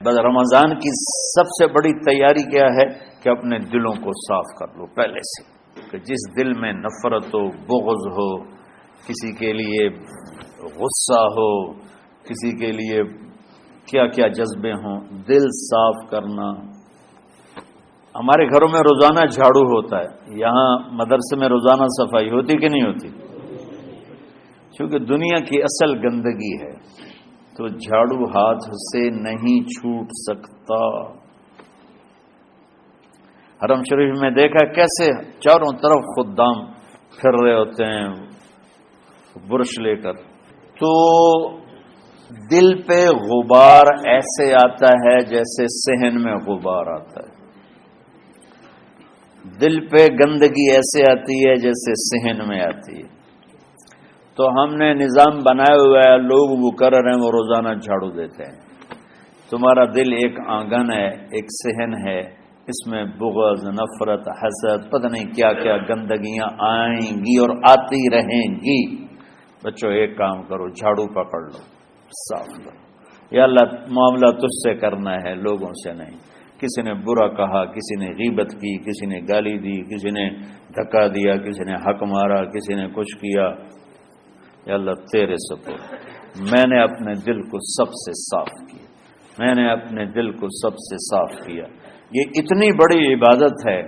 بس رمضان کی سب سے بڑی تیاری کیا ہے کہ اپنے دلوں کو صاف کر لو پہلے سے، کہ جس دل میں نفرت ہو، بغض ہو، کسی کے لیے غصہ ہو، کسی کے لیے کیا کیا جذبے ہوں، دل صاف کرنا۔ ہمارے گھروں میں روزانہ جھاڑو ہوتا ہے، یہاں مدرسے میں روزانہ صفائی ہوتی کہ نہیں ہوتی؟ کیونکہ دنیا کی اصل گندگی ہے تو جھاڑو ہاتھ سے نہیں چھوٹ سکتا۔ حرم شریف میں دیکھا کیسے چاروں طرف خدام پھر رہے ہوتے ہیں برش لے کر، تو دل پہ غبار ایسے آتا ہے جیسے صحن میں غبار آتا ہے، دل پہ گندگی ایسے آتی ہے جیسے صحن میں آتی ہے۔ تو ہم نے نظام بنایا ہوا ہے، لوگ وہ کر رہے ہیں، وہ روزانہ جھاڑو دیتے ہیں۔ تمہارا دل ایک آنگن ہے، ایک صحن ہے، اس میں بغض، نفرت، حسد، پتہ نہیں کیا کیا گندگیاں آئیں گی اور آتی رہیں گی۔ بچوں ایک کام کرو، جھاڑو پکڑ لو، صاف کرو۔ یا اللہ معاملہ تجھ سے کرنا ہے، لوگوں سے نہیں۔ کسی نے برا کہا، کسی نے غیبت کی، کسی نے گالی دی، کسی نے دھکا دیا، کسی نے حق مارا، کسی نے کچھ کیا، یا اللہ تیرے سپرد میں نے اپنے دل کو سب سے صاف کیا، میں نے اپنے دل کو سب سے صاف کیا۔ یہ اتنی بڑی عبادت ہے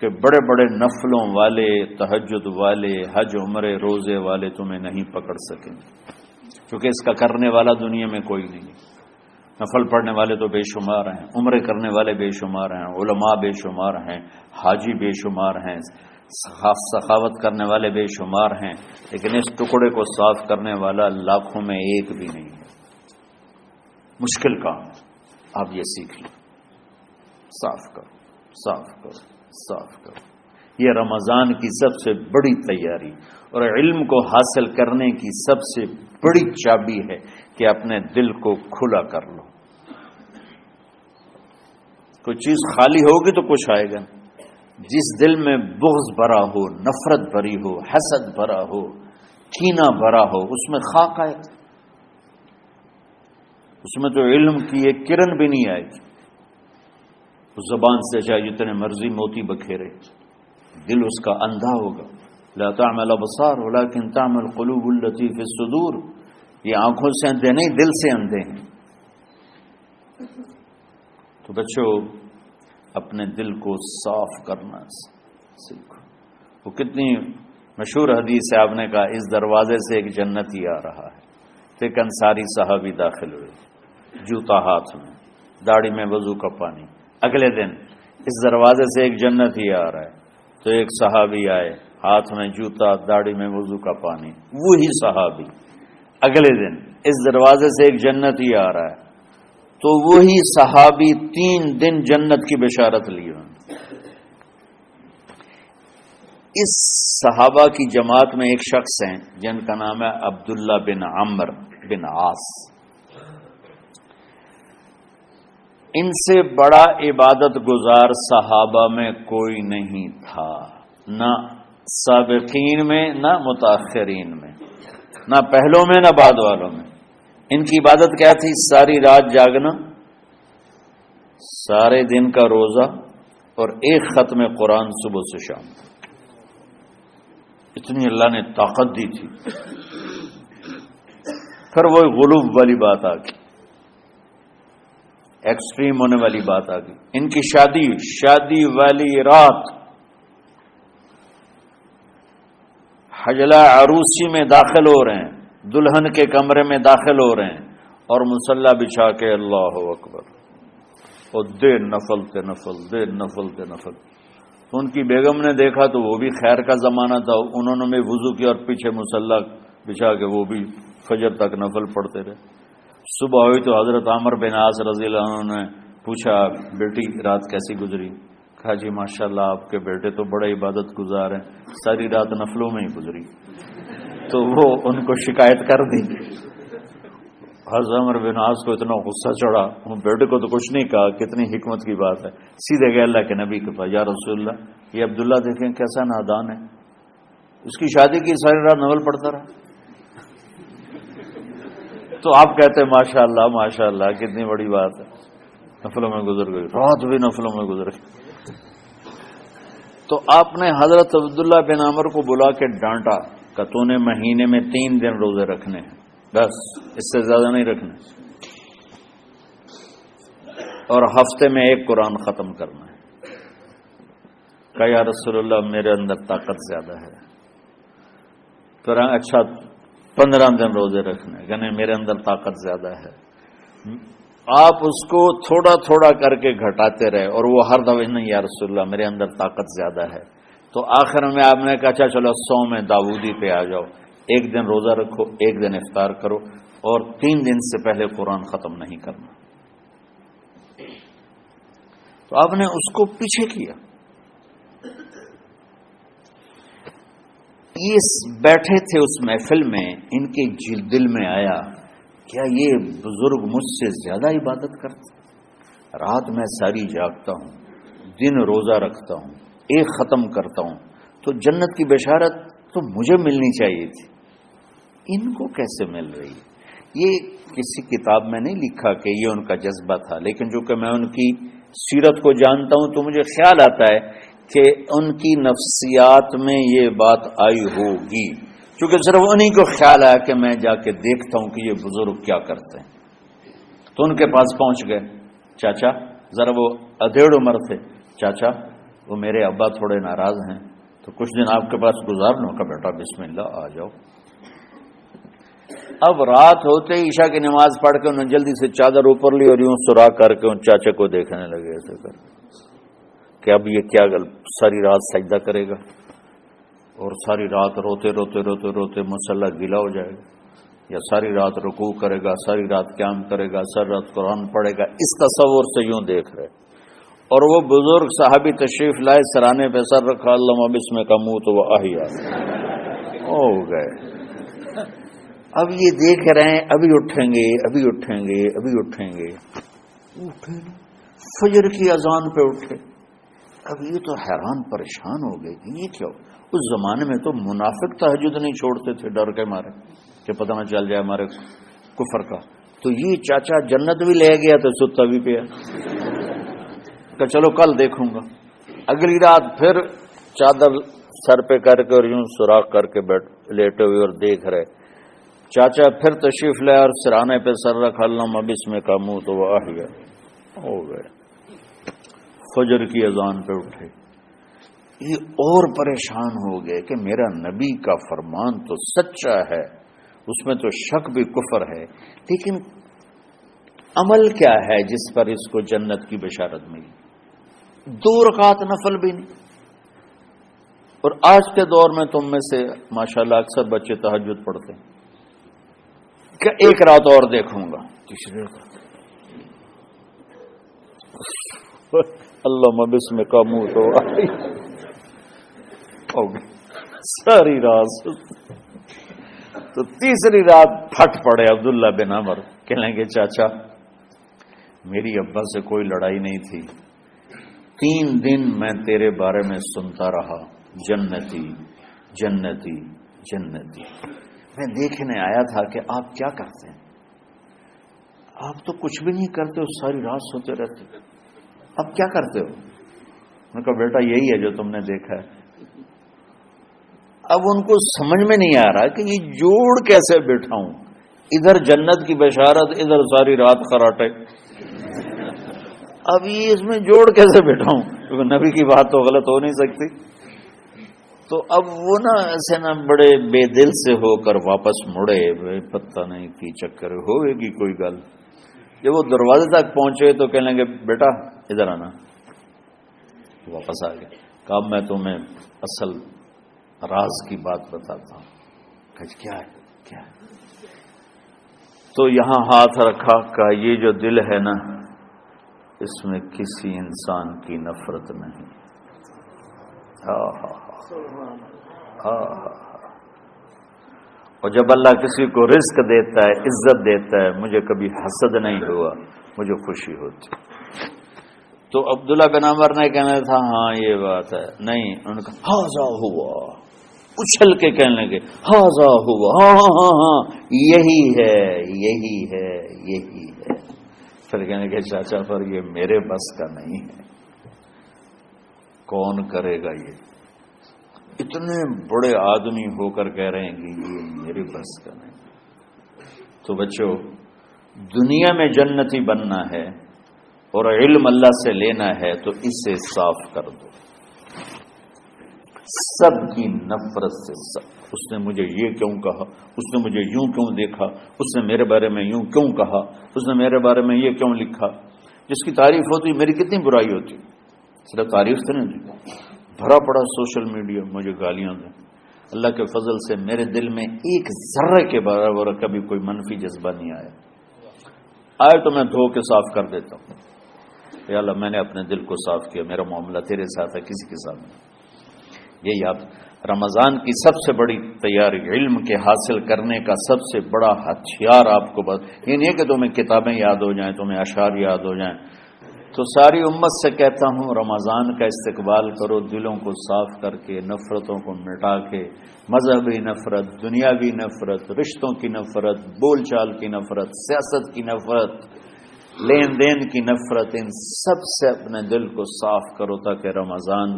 کہ بڑے بڑے نفلوں والے، تہجد والے، حج عمرے روزے والے تمہیں نہیں پکڑ سکیں گے، کیونکہ اس کا کرنے والا دنیا میں کوئی نہیں۔ نفل پڑھنے والے تو بے شمار ہیں، عمرے کرنے والے بے شمار ہیں، علماء بے شمار ہیں، حاجی بے شمار ہیں، سخاوت کرنے والے بے شمار ہیں، لیکن اس ٹکڑے کو صاف کرنے والا لاکھوں میں ایک بھی نہیں ہے۔ مشکل کام ہے، آپ یہ سیکھ لیں، صاف کرو، صاف کرو، صاف کرو۔ یہ رمضان کی سب سے بڑی تیاری اور علم کو حاصل کرنے کی سب سے بڑی چابی ہے کہ اپنے دل کو کھلا کر لو۔ کوئی چیز خالی ہوگی تو کچھ آئے گا۔ جس دل میں بغض بھرا ہو، نفرت بھری ہو، حسد بھرا ہو، کینہ بھرا ہو، اس میں خاک آئے گا، اس میں تو علم کی ایک کرن بھی نہیں آئے گی۔ اس زبان سے چاہے جتنے مرضی موتی بکھیرے، دل اس کا اندھا ہوگا۔ لا تعمل ابصار ولكن تعمل قلوب التي في الصدور، یہ آنکھوں سے اندھے نہیں، دل سے اندھے ہیں۔ تو بچوں اپنے دل کو صاف کرنا سیکھو۔ وہ کتنی مشہور حدیث ہے، آپ نے کہا اس دروازے سے ایک جنتی آ رہا ہے، تو ایک انصاری صحابی داخل ہوئے، جوتا ہاتھ میں، داڑھی میں وضو کا پانی۔ اگلے دن اس دروازے سے ایک جنتی آ رہا ہے، تو ایک صحابی آئے، ہاتھ میں جوتا، داڑھی میں وضو کا پانی، وہی صحابی۔ اگلے دن اس دروازے سے ایک جنتی آ رہا ہے، تو وہی صحابی 3 دن جنت کی بشارت لی۔ اس صحابہ کی جماعت میں ایک شخص ہیں جن کا نام ہے عبداللہ بن عمرو بن عاص۔ ان سے بڑا عبادت گزار صحابہ میں کوئی نہیں تھا، نہ سابقین میں نہ متاخرین میں، نہ پہلوں میں نہ بعد والوں میں۔ ان کی عبادت کیا تھی؟ ساری رات جاگنا، سارے دن کا روزہ، اور ایک ختم قرآن صبح سے شام۔ اتنی اللہ نے طاقت دی تھی۔ پھر وہ غلوب والی بات آ گئی، ایکسٹریم ہونے والی بات آ گئی۔ ان کی شادی والی رات حجلہ عروسی میں داخل ہو رہے ہیں، دلہن کے کمرے میں داخل ہو رہے ہیں، اور مصلی بچھا کے اللہ اکبر، اور دیر نفل تے نفل، دیر نفل تے نفل۔ تو ان کی بیگم نے دیکھا تو وہ بھی خیر کا زمانہ تھا، انہوں نے بھی وضو کیا اور پیچھے مصلی بچھا کے وہ بھی فجر تک نفل پڑھتے رہے۔ صبح ہوئی تو حضرت عمرو بن عاص رضی اللہ عنہ نے پوچھا بیٹی رات کیسی گزری؟ کہا جی ماشاءاللہ آپ کے بیٹے تو بڑے عبادت گزار ہیں، ساری رات نفلوں میں ہی گزری۔ تو وہ ان کو شکایت کر دی۔ حضرت عمرو بن عاص کو اتنا غصہ چڑھا، وہ بیٹے کو تو کچھ نہیں کہا، کتنی حکمت کی بات ہے، سیدھے گئے اللہ کے نبی کے پاس، یا رسول اللہ یہ عبداللہ دیکھیں کیسا نادان ہے، اس کی شادی کی ساری رات نفل پڑھتا رہا۔ تو آپ کہتے ہیں ماشاء اللہ کتنی بڑی بات ہے، نفلوں میں گزر گئی، رات بھی نفلوں میں گزر گئی۔ تو آپ نے حضرت عبداللہ بن عمر کو بلا کے ڈانٹا کہ تو نے مہینے میں 3 دن روزے رکھنے ہیں، بس اس سے زیادہ نہیں رکھنے، اور ہفتے میں 1 قرآن ختم کرنا ہے۔ کہا یا رسول اللہ میرے اندر طاقت زیادہ ہے۔ پھر اچھا 15 دن روزے رکھنے، کہ نہیں میرے اندر طاقت زیادہ ہے۔ آپ اس کو تھوڑا تھوڑا کر کے گھٹاتے رہے، اور وہ ہر دفعہ نہیں یا رسول اللہ میرے اندر طاقت زیادہ ہے۔ تو آخر میں آپ نے کہا اچھا چلو 100 میں داؤدی پہ آ جاؤ، 1 دن روزہ رکھو، 1 دن افطار کرو، اور 3 دن سے پہلے قرآن ختم نہیں کرنا۔ تو آپ نے اس کو پیچھے کیا۔ یہ بیٹھے تھے اس محفل میں، ان کے دل میں آیا کیا یہ بزرگ مجھ سے زیادہ عبادت کرتے؟ رات میں ساری جاگتا ہوں، دن روزہ رکھتا ہوں، 1 ختم کرتا ہوں، تو جنت کی بشارت تو مجھے ملنی چاہیے تھی، ان کو کیسے مل رہی ہے؟ یہ کسی کتاب میں نہیں لکھا کہ یہ ان کا جذبہ تھا، لیکن جو کہ میں ان کی سیرت کو جانتا ہوں تو مجھے خیال آتا ہے کہ ان کی نفسیات میں یہ بات آئی ہوگی، چونکہ صرف انہی کو خیال آیا کہ میں جا کے دیکھتا ہوں کہ یہ بزرگ کیا کرتے ہیں۔ تو ان کے پاس پہنچ گئے، چاچا ذرا، وہ ادھیڑ عمر تھے، چاچا وہ میرے ابا تھوڑے ناراض ہیں، تو کچھ دن آپ کے پاس گزارنا ہوگا، بیٹا بسم اللہ آ جاؤ۔ اب رات ہوتے ہی عشاء کی نماز پڑھ کے انہوں نے جلدی سے چادر اوپر لی اور یوں سراغ کر کے ان چاچے کو دیکھنے لگے ایسے کر کہ اب یہ کیا ساری رات سجدہ کرے گا، اور ساری رات روتے روتے روتے روتے مصلی گیلا ہو جائے گا، یا ساری رات رکوع کرے گا، ساری رات قیام کرے گا، ساری رات قرآن پڑھے گا، اس تصور سے یوں دیکھ رہے۔ اور وہ بزرگ صحابی تشریف لائے، سرانے پہ سر رکھا، اللہم بسم کا منہ تو وہ احیا ہو گئے۔ اب یہ دیکھ رہے ہیں ابھی اٹھیں گے، ابھی اٹھیں گے، ابھی اٹھیں گے، اٹھے فجر کی اذان پہ اٹھے۔ اب یہ تو حیران پریشان ہو گئے کہ یہ کیا؟ اس زمانے میں تو منافق تہجد نہیں چھوڑتے تھے ڈر کے مارے کہ پتہ نہ چل جائے ہمارے کفر کا، تو یہ چاچا جنت بھی لے گیا تو ستا بھی پیا کہ چلو کل دیکھوں گا۔ اگلی رات پھر چادر سر پہ کر کے اور یوں سوراخ کر کے لیٹے ہوئے اور دیکھ رہے، چاچا پھر تشریف لے اور سرانے پہ سر رکھا، اللہم بسم کا منہ تو وہ احیا ہو گئے۔ فجر کی اذان پہ اٹھے، یہ اور پریشان ہو گئے کہ میرا نبی کا فرمان تو سچا ہے، اس میں تو شک بھی کفر ہے، لیکن عمل کیا ہے جس پر اس کو جنت کی بشارت ملی؟ 2 رکعت نفل بھی نہیں۔ اور آج کے دور میں تم میں سے ماشاءاللہ اکثر بچے تہجد پڑھتے ہیں کہ 1 رات اور دیکھوں گا، تیسری رات اللہم بسم کا منہ تو ساری رات، تو تیسری رات پھٹ پڑے عبداللہ بن عمر، کہنے لگے چاچا میری ابا سے کوئی لڑائی نہیں تھی، 3 دن میں تیرے بارے میں سنتا رہا، جنتی جنتی جنتی، میں دیکھنے آیا تھا کہ آپ کیا کرتے ہیں، آپ تو کچھ بھی نہیں کرتے ہو، ساری رات سوتے رہتے، اب کیا کرتے ہو؟ میں کہا بیٹا یہی ہے جو تم نے دیکھا ہے۔ اب ان کو سمجھ میں نہیں آ رہا کہ یہ جوڑ کیسے بٹھاؤں، ادھر جنت کی بشارت، ادھر ساری رات خراٹے، اب یہ اس میں جوڑ کیسے بٹھاؤں، کیونکہ نبی کی بات تو غلط ہو نہیں سکتی۔ تو اب وہ ایسے بڑے بے دل سے ہو کر واپس مڑے، پتہ نہیں کی چکر ہوئے گی کوئی گل۔ جب وہ دروازے تک پہنچے تو کہنے لگے بیٹا ادھر آنا، واپس آ گئے، کہا میں تمہیں اصل راز کی بات بتاتا ہوں۔ کہا کیا ہے کیا ہے؟ تو یہاں ہاتھ رکھا، کہا یہ جو دل ہے نا، اس میں کسی انسان کی نفرت نہیں۔ اور جب اللہ کسی کو رزق دیتا ہے، عزت دیتا ہے، مجھے کبھی حسد نہیں ہوا، مجھے خوشی ہوتی۔ تو عبداللہ بن عمر نے کہنا تھا ہاں یہ بات ہے، نہیں، ان کا ہاذا ہوا، اچھل کے کہنے لگے ہاذا ہوا، ہاں ہاں ہاں ہاں یہی ہے یہی ہے یہی ہے۔ پھر کہنے لگے چاچا پر یہ میرے بس کا نہیں ہے، کون کرے گا یہ؟ اتنے بڑے آدمی ہو کر کہہ رہے ہیں کہ یہ میرے بس کا نہیں۔ تو بچوں، دنیا میں جنتی بننا ہے اور علم اللہ سے لینا ہے تو اسے صاف کر دو، سب کی نفرت سے۔ سب، اس نے مجھے یہ کیوں کہا، اس نے مجھے یوں کیوں دیکھا، اس نے میرے بارے میں یوں کیوں کہا، اس نے میرے بارے میں یہ کیوں لکھا۔ جس کی تعریف ہوتی میری کتنی برائی ہوتی، صرف تعریف تو نہیں ہوتی، بھرا پڑا سوشل میڈیا مجھے گالیاں دیں۔ اللہ کے فضل سے میرے دل میں ایک ذرے کے برابر کبھی کوئی منفی جذبہ نہیں آیا، آئے تو میں دھو کے صاف کر دیتا ہوں، یا اللہ میں نے اپنے دل کو صاف کیا، میرا معاملہ تیرے ساتھ ہے، کسی کے ساتھ نہیں۔ یہ یاد، رمضان کی سب سے بڑی تیاری، علم کے حاصل کرنے کا سب سے بڑا ہتھیار آپ کو یہ نہیں ہے کہ تمہیں کتابیں یاد ہو جائیں، تمہیں اشعار یاد ہو جائیں۔ تو ساری امت سے کہتا ہوں رمضان کا استقبال کرو، دلوں کو صاف کر کے، نفرتوں کو مٹا کے، مذہبی نفرت، دنیاوی نفرت، رشتوں کی نفرت، بول چال کی نفرت، سیاست کی نفرت، لین دین کی نفرت، ان سب سے اپنے دل کو صاف کرو تاکہ رمضان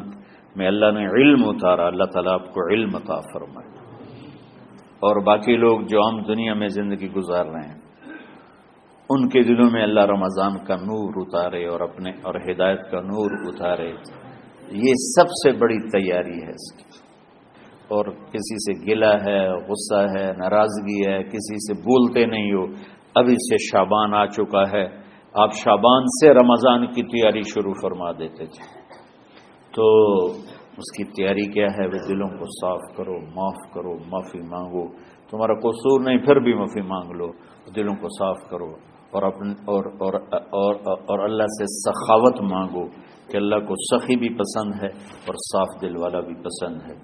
میں اللہ نے علم اتارا، اللہ تعالیٰ آپ کو علم عطا فرمائے، اور باقی لوگ جو عام دنیا میں زندگی گزار رہے ہیں ان کے دلوں میں اللہ رمضان کا نور اتارے اور ہدایت کا نور اتارے۔ یہ سب سے بڑی تیاری ہے اس کی۔ اور کسی سے گلہ ہے، غصہ ہے، ناراضگی ہے، کسی سے بولتے نہیں ہو، ابھی سے شعبان آ چکا ہے، آپ شعبان سے رمضان کی تیاری شروع فرما دیتے تھے، تو اس کی تیاری کیا ہے؟ وہ دلوں کو صاف کرو، معاف کرو، معافی مانگو، تمہارا قصور نہیں پھر بھی معافی مانگ لو، دلوں کو صاف کرو، اور اللہ سے سخاوت مانگو کہ اللہ کو سخی بھی پسند ہے اور صاف دل والا بھی پسند ہے۔